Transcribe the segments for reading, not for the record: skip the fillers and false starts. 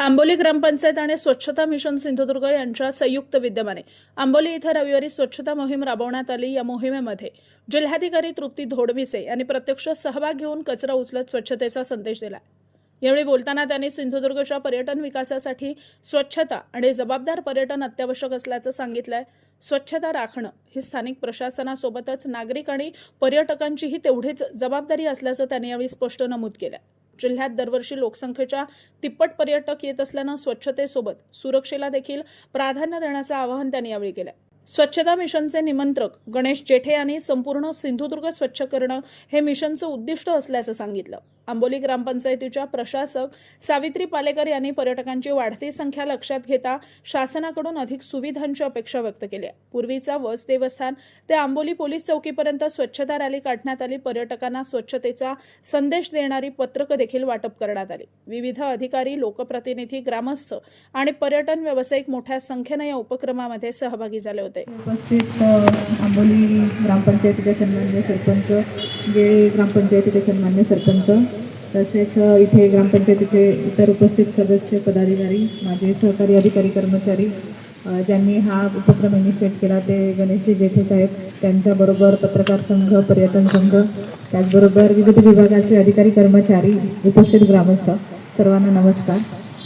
आंबोली ग्रामपंचायत आणि स्वच्छता मिशन सिंधुदुर्ग यांच्या संयुक्त विद्यमाने आंबोली इथं रविवारी स्वच्छता मोहीम राबवण्यात आली। या मोहिमेमध्ये जिल्हाधिकारी तृप्ती धोडविसे यांनी प्रत्यक्ष सहभाग घेऊन कचरा उचलत स्वच्छतेचा संदेश दिला। यावेळी बोलताना त्यांनी सिंधुदुर्गच्या पर्यटन विकासासाठी स्वच्छता आणि जबाबदार पर्यटन अत्यावश्यक असल्याचं सांगितलंय। स्वच्छता राखणं ही स्थानिक प्रशासनासोबतच नागरिक आणि पर्यटकांचीही तेवढीच जबाबदारी असल्याचं त्यांनी यावेळी स्पष्ट नमूद केलं। जिल्ह्यात दरवर्षी लोकसंख्येच्या तिप्पट पर्यटक येत असल्यानं स्वच्छतेसोबत सुरक्षेला देखील प्राधान्य देण्याचं आवाहन त्यांनी यावेळी केलं। स्वच्छता मिशनचे निमंत्रक गणेश जेठे यांनी संपूर्ण सिंधुदुर्ग स्वच्छ करणं हे मिशनचं उद्दिष्ट असल्याचं सांगितलं। आंबोली ग्रामपंचायतीच्या प्रशासक सावित्री पालेकर यांनी पर्यटकांची वाढती संख्या लक्षात घेता शासनाकडून अधिक सुविधांची अपेक्षा व्यक्त केली आहे। पूर्वीचा वस देवस्थान ते आंबोली पोलीस चौकीपर्यंत स्वच्छता रॅली काढण्यात आली। पर्यटकांना स्वच्छतेचा संदेश देणारी पत्रकं देखील वाटप करण्यात आली। विविध अधिकारी, लोकप्रतिनिधी, ग्रामस्थ आणि पर्यटन व्यावसायिक मोठ्या संख्येने या उपक्रमामध्ये सहभागी झाले होते। उपस्थित आंबोली ग्रामपंचायतीचे सन्माननीय सरपंच, गेळे ग्रामपंचायतीचे सन्माननीय सरपंच, तसेच इथे ग्रामपंचायतीचे इतर उपस्थित सदस्य, पदाधिकारी, माझे सहकारी अधिकारी, कर्मचारी, ज्यांनी हा उपक्रम इनिशिएट केला ते गणेशजी जेठे साहेब, त्यांच्याबरोबर पत्रकार संघ, पर्यटन संघ, त्याचबरोबर विविध विभागाचे अधिकारी, कर्मचारी, उपस्थित ग्रामस्थ, सर्वांना नमस्कार।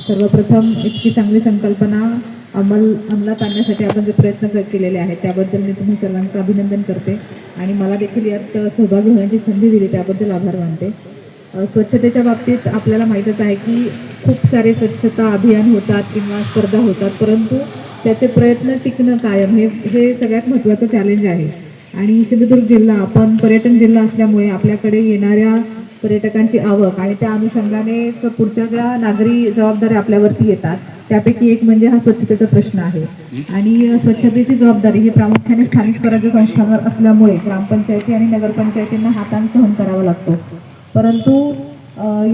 सर्वप्रथम इतकी चांगली संकल्पना अंमलात आणण्यासाठी आपण जे प्रयत्न केलेले आहेत त्याबद्दल मी तुम्ही सर्वांचं अभिनंदन करते आणि मला देखील यात सहभागी होण्याची संधी दिली त्याबद्दल आभार मानते। स्वच्छतेच्या बाबतीत आपल्याला माहीतच आहे की खूप सारे स्वच्छता अभियान होतात किंवा स्पर्धा होतात, परंतु त्याचे प्रयत्न टिकणं कायम हे सगळ्यात महत्त्वाचं चॅलेंज आहे। आणि सिंधुदुर्ग जिल्हा आपण पर्यटन जिल्हा असल्यामुळे आपल्याकडे येणाऱ्या पर्यटकांची आवक आणि त्या अनुषंगाने पुढच्या ज्या नागरी जबाबदाऱ्या आपल्यावरती येतात त्यापैकी एक म्हणजे हा स्वच्छतेचा प्रश्न आहे। आणि स्वच्छतेची जबाबदारी ही प्रामुख्याने स्थानिक स्वराज्य संस्थांवर असल्यामुळे ग्रामपंचायती आणि नगरपंचायतींना हाताने सहन करावा लागतो, परंतु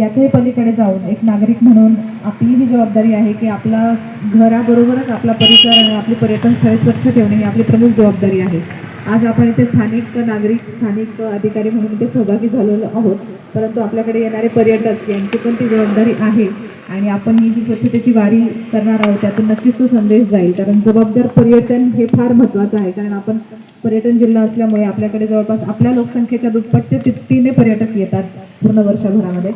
याच्याही पलीकडे जाऊन एक नागरिक म्हणून आपली ही जबाबदारी आहे की आपला घराबरोबरच आपला परिसर आणि आपली पर्यटन स्थळे स्वच्छ ठेवणे ही आपली प्रमुख जबाबदारी आहे। आज आपण इथे स्थानिक नागरिक, स्थानिक अधिकारी म्हणून इथे सहभागी झालेलो आहोत, परंतु आपल्याकडे येणारे पर्यटक यांची पण ती जबाबदारी आहे आणि आपण ही जी स्वच्छतेची वारी करणार आहोत त्यातून नक्कीच तो संदेश जाईल। कारण जबाबदार पर्यटन हे फार महत्त्वाचं आहे, कारण आपण पर्यटन जिल्हा असल्यामुळे आपल्याकडे जवळपास आपल्या लोकसंख्येच्या दुप्पट ते तिप्पटीने पर्यटक येतात पूर्ण वर्षभरामध्ये।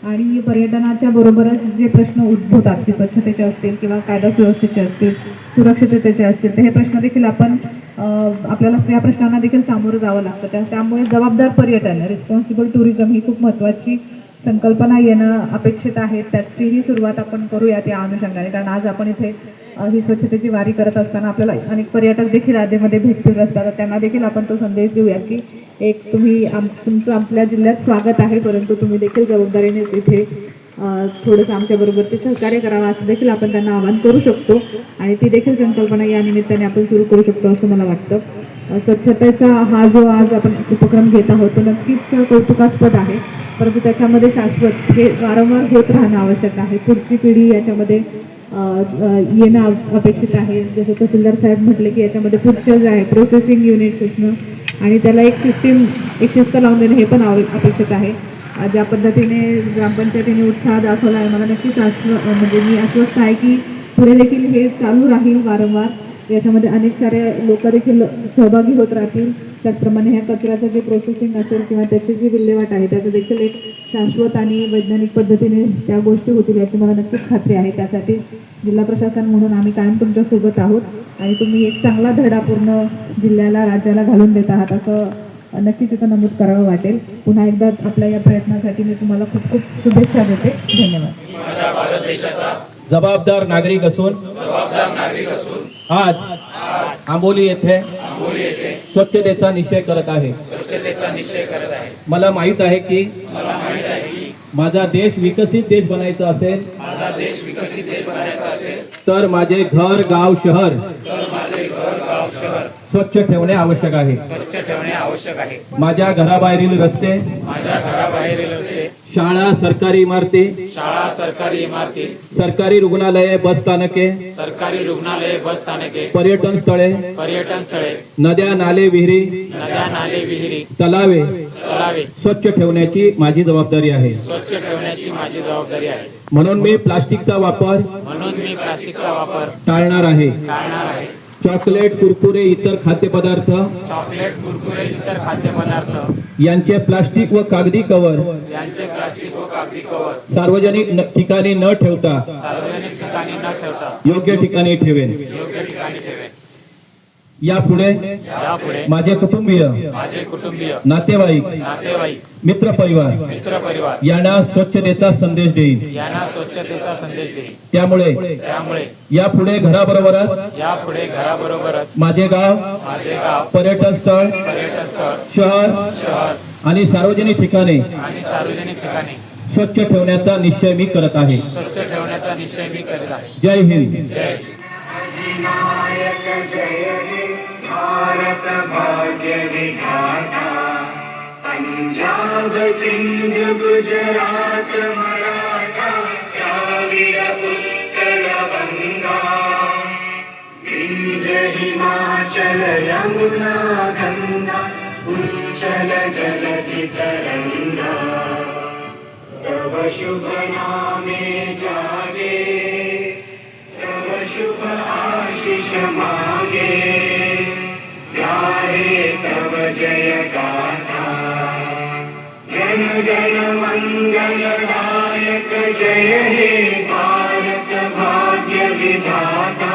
आणि पर्यटनाच्या बरोबरच जे प्रश्न उद्भवतात ते स्वच्छतेचे असतील किंवा कायदा सुव्यवस्थेचे असतील, सुरक्षिततेचे असतील, तर हे प्रश्न देखील आपल्याला या प्रश्नांना देखील सामोरं जावं लागतं। त्यामुळे जबाबदार पर्यटन, रिस्पॉन्सिबल टुरिझम ही खूप महत्त्वाची संकल्पना येणं अपेक्षित आहे। त्याचीही सुरुवात आपण करूयात या अनुषंगाने, कारण आज आपण इथे ही स्वच्छतेची वारी करत असताना आपल्याला अनेक पर्यटक देखील आधीमध्ये भेटतील असतात, त्यांना देखील आपण तो संदेश देऊया की एक तुमचं आपल्या जिल्ह्यात स्वागत आहे, परंतु तुम्ही देखील जबाबदारीने इथे थोडंसं आमच्याबरोबर ते सहकार्य करावं असं देखील आपण त्यांना आवाहन करू शकतो आणि ती देखील संकल्पना या निमित्ताने आपण सुरू करू शकतो असं मला वाटतं। स्वच्छतेचा हा जो आज आपण उपक्रम घेत आहोत तो नक्कीच कौतुकास्पद आहे, परंतु त्याच्यामध्ये शाश्वत हे वारंवार होत राहणं आवश्यक आहे। पुढची पिढी याच्यामध्ये येणं अपेक्षित आहे। जसं तहसीलदार साहेब म्हटले की याच्यामध्ये पुढचं जे आहे प्रोसेसिंग युनिट्स असणं आणि त्याला एक शिस्त लावून देणं हे पण अपेक्षित आहे। ज्या पद्धतीने ग्रामपंचायतीने उत्साह दाखवला आहे, मला नक्कीच म्हणजे मी आश्वस्त आहे की पुढे देखील हे चालू राहील वारंवार। याच्यामध्ये अनेक सारे लोक देखील सहभागी होत राहतील। त्याचप्रमाणे ह्या कचऱ्याचं जे प्रोसेसिंग असेल किंवा त्याची जी विल्हेवाट आहे त्याचं देखील एक शाश्वत आणि वैज्ञानिक पद्धतीने त्या गोष्टी होतील याची मला नक्कीच खात्री आहे। त्यासाठी जिल्हा प्रशासन म्हणून आम्ही कायम तुमच्यासोबत आहोत आणि तुम्ही एक चांगला धडा पूर्ण जिल्ह्याला, राज्याला घालून देत आहात असं नक्कीच इथं नमूद करावं वाटेल। पुन्हा एकदा आपल्या या प्रयत्नासाठी मी तुम्हाला खूप खूप शुभेच्छा देते। धन्यवाद। माझ्या भारत देशाचा जबाबदार नागरिक असून आज आंबोली येथे स्वच्छतेचा निश्चय करत आहे। मला माहित आहे की माझा देश विकसित देश बनायचा असेल तर माझे घर, गाव, शहर स्वच्छ ठेवणे आवश्यक आहे। माझ्या घराबाहेरील रस्ते, शाळा, सरकारी इमारती, सरकारी रुग्णालये, बस स्थानके, पर्यटन स्थळे, नद्या, नाले, विहिरी, तलावे स्वच्छ ठेवण्याची माझी जबाबदारी आहे. स्वच्छ ठेवण्याची माझी जबाबदारी आहे. म्हणून मी प्लास्टिकचा वापर म्हणून मी प्लास्टिकचा वापर टाळणार आहे. टाळणार आहे. चॉकलेट, कुरकुरे, इतर खाद्यपदार्थ चॉकलेट, कुरकुरे, इतर खाद्यपदार्थ यांचे प्लास्टिक व कागदी कव्हर यांचे प्लास्टिक व कागदी कव्हर सार्वजनिक ठिकाणी न ठेवता सार्वजनिक ठिकाणी न ठेवता योग्य ठिकाणी ठेवेन. योग्य ठिकाणी ठेवेन. यापुढे यापुढे माझे कुटुंबीय, माझे कुटुंबीय, नातेवाईक, नातेवाईक, मित्र परिवार मित्रपरिवार यांना स्वच्छतेचा संदेश देईन. यांना स्वच्छतेचा संदेश देईन. त्यामुळे यापुढे घराबरोबरच यापुढे घराबरोबरच माझे गाव, माझे गाव, पर्यटन स्थळ, पर्यटन स्थळ, शहर आणि सार्वजनिक ठिकाणे आणि सार्वजनिक ठिकाणी स्वच्छ ठेवण्याचा निश्चय मी करत आहे. स्वच्छ ठेवण्याचा निश्चय मी करीत आहे. जय हिंद. जय अधिनायक जय हे भारत भाग्य विधाता. पंजाब सिंध गुजरात मराठा द्राविड उत्कल गंगा. विंध्य हिमाचल यमुना गंगा उच्चल जलधि तरंगा. तव शुभ नामे जागे तव शुभ आशीष मागे. गाहे तव जय गाथा जन गण मंगलदायक. जय हे भारत भाग्य विधाता.